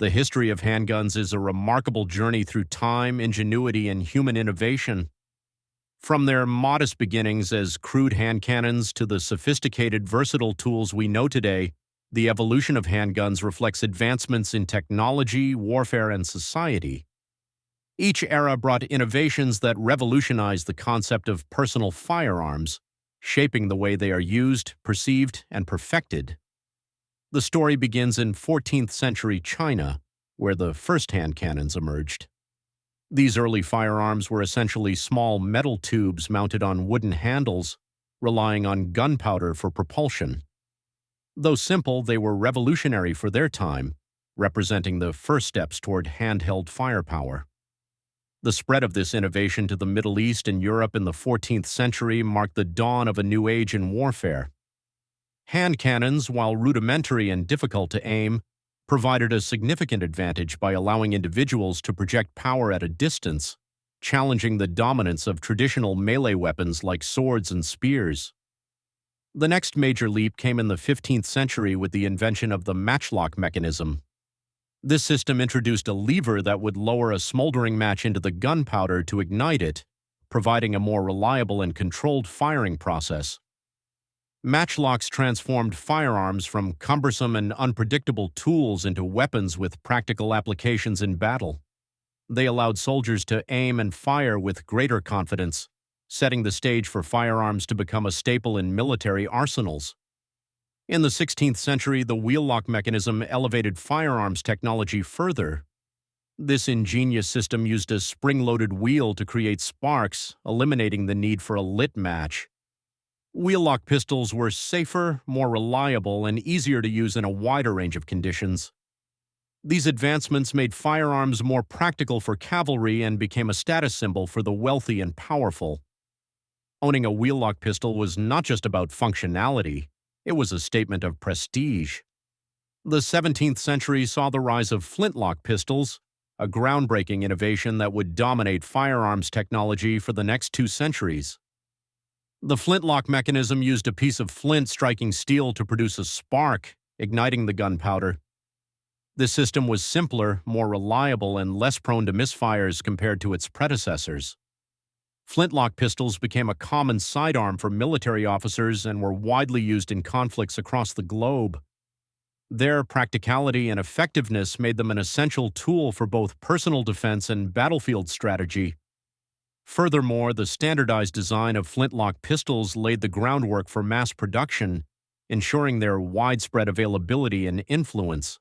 The history of handguns is a remarkable journey through time, ingenuity, and human innovation. From their modest beginnings as crude hand cannons to the sophisticated, versatile tools we know today, the evolution of handguns reflects advancements in technology, warfare, and society. Each era brought innovations that revolutionized the concept of personal firearms, shaping the way they are used, perceived, and perfected. The story begins in 14th century China, where the first hand cannons emerged. These early firearms were essentially small metal tubes mounted on wooden handles, relying on gunpowder for propulsion. Though simple, they were revolutionary for their time, representing the first steps toward handheld firepower. The spread of this innovation to the Middle East and Europe in the 14th century marked the dawn of a new age in warfare. Hand cannons, while rudimentary and difficult to aim, provided a significant advantage by allowing individuals to project power at a distance, challenging the dominance of traditional melee weapons like swords and spears. The next major leap came in the 15th century with the invention of the matchlock mechanism. This system introduced a lever that would lower a smoldering match into the gunpowder to ignite it, providing a more reliable and controlled firing process. Matchlocks transformed firearms from cumbersome and unpredictable tools into weapons with practical applications in battle. They allowed soldiers to aim and fire with greater confidence, setting the stage for firearms to become a staple in military arsenals. In the 16th century, the wheel-lock mechanism elevated firearms technology further. This ingenious system used a spring-loaded wheel to create sparks, eliminating the need for a lit match. Wheel-lock pistols were safer, more reliable, and easier to use in a wider range of conditions. These advancements made firearms more practical for cavalry and became a status symbol for the wealthy and powerful. Owning a wheel-lock pistol was not just about functionality, it was a statement of prestige. The 17th century saw the rise of flintlock pistols, a groundbreaking innovation that would dominate firearms technology for the next 2 centuries. The flintlock mechanism used a piece of flint striking steel to produce a spark, igniting the gunpowder. This system was simpler, more reliable, and less prone to misfires compared to its predecessors. Flintlock pistols became a common sidearm for military officers and were widely used in conflicts across the globe. Their practicality and effectiveness made them an essential tool for both personal defense and battlefield strategy. Furthermore, the standardized design of flintlock pistols laid the groundwork for mass production, ensuring their widespread availability and influence.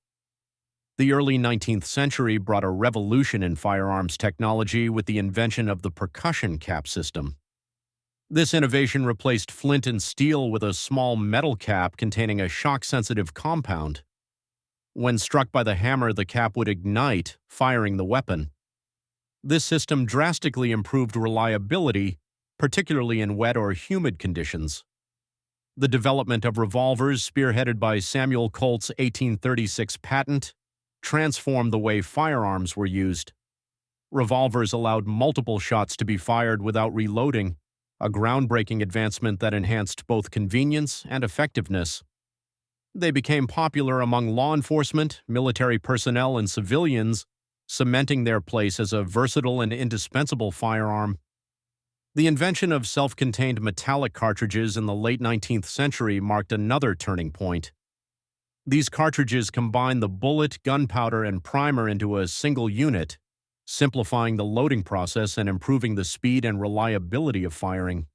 The early 19th century brought a revolution in firearms technology with the invention of the percussion cap system. This innovation replaced flint and steel with a small metal cap containing a shock-sensitive compound. When struck by the hammer, the cap would ignite, firing the weapon. This system drastically improved reliability, particularly in wet or humid conditions. The development of revolvers, spearheaded by Samuel Colt's 1836 patent, transformed the way firearms were used. Revolvers allowed multiple shots to be fired without reloading, a groundbreaking advancement that enhanced both convenience and effectiveness. They became popular among law enforcement, military personnel, and civilians, cementing their place as a versatile and indispensable firearm. The invention of self-contained metallic cartridges in the late 19th century marked another turning point. These cartridges combined the bullet, gunpowder, and primer into a single unit, simplifying the loading process and improving the speed and reliability of firing.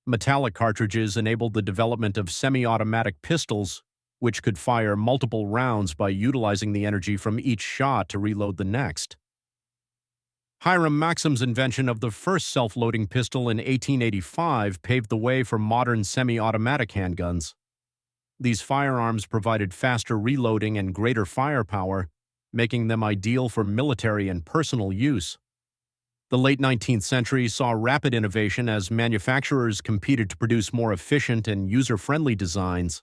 Metallic cartridges enabled the development of semi-automatic pistols, which could fire multiple rounds by utilizing the energy from each shot to reload the next. Hiram Maxim's invention of the first self-loading pistol in 1885 paved the way for modern semi-automatic handguns. These firearms provided faster reloading and greater firepower, making them ideal for military and personal use. The late 19th century saw rapid innovation as manufacturers competed to produce more efficient and user-friendly designs.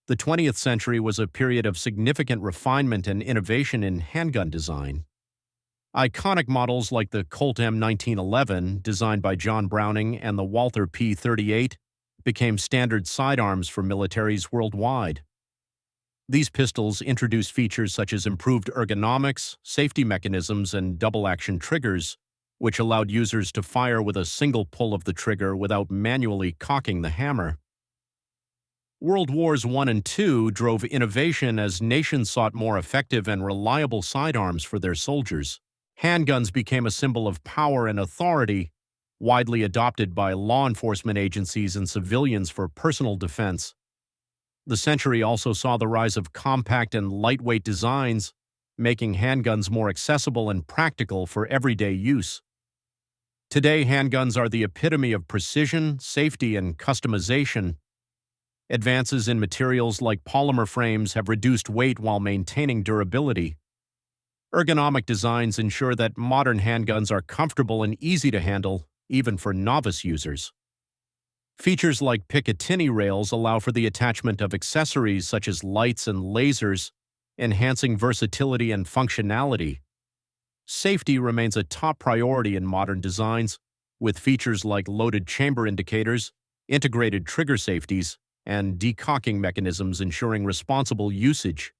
The 20th century was a period of significant refinement and innovation in handgun design. Iconic models like the Colt M1911, designed by John Browning, and the Walther P38 became standard sidearms for militaries worldwide. These pistols introduce features such as improved ergonomics, safety mechanisms, and double-action triggers, which allowed users to fire with a single pull of the trigger without manually cocking the hammer. World Wars I and II drove innovation as nations sought more effective and reliable sidearms for their soldiers. Handguns became a symbol of power and authority, widely adopted by law enforcement agencies and civilians for personal defense. The century also saw the rise of compact and lightweight designs, making handguns more accessible and practical for everyday use. Today, handguns are the epitome of precision, safety, and customization. Advances in materials like polymer frames have reduced weight while maintaining durability. Ergonomic designs ensure that modern handguns are comfortable and easy to handle, even for novice users. Features like Picatinny rails allow for the attachment of accessories such as lights and lasers, enhancing versatility and functionality. Safety remains a top priority in modern designs, with features like loaded chamber indicators, integrated trigger safeties, and decocking mechanisms ensuring responsible usage.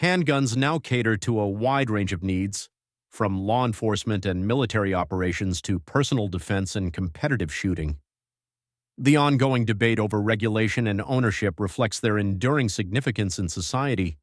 Handguns now cater to a wide range of needs, from law enforcement and military operations to personal defense and competitive shooting. The ongoing debate over regulation and ownership reflects their enduring significance in society.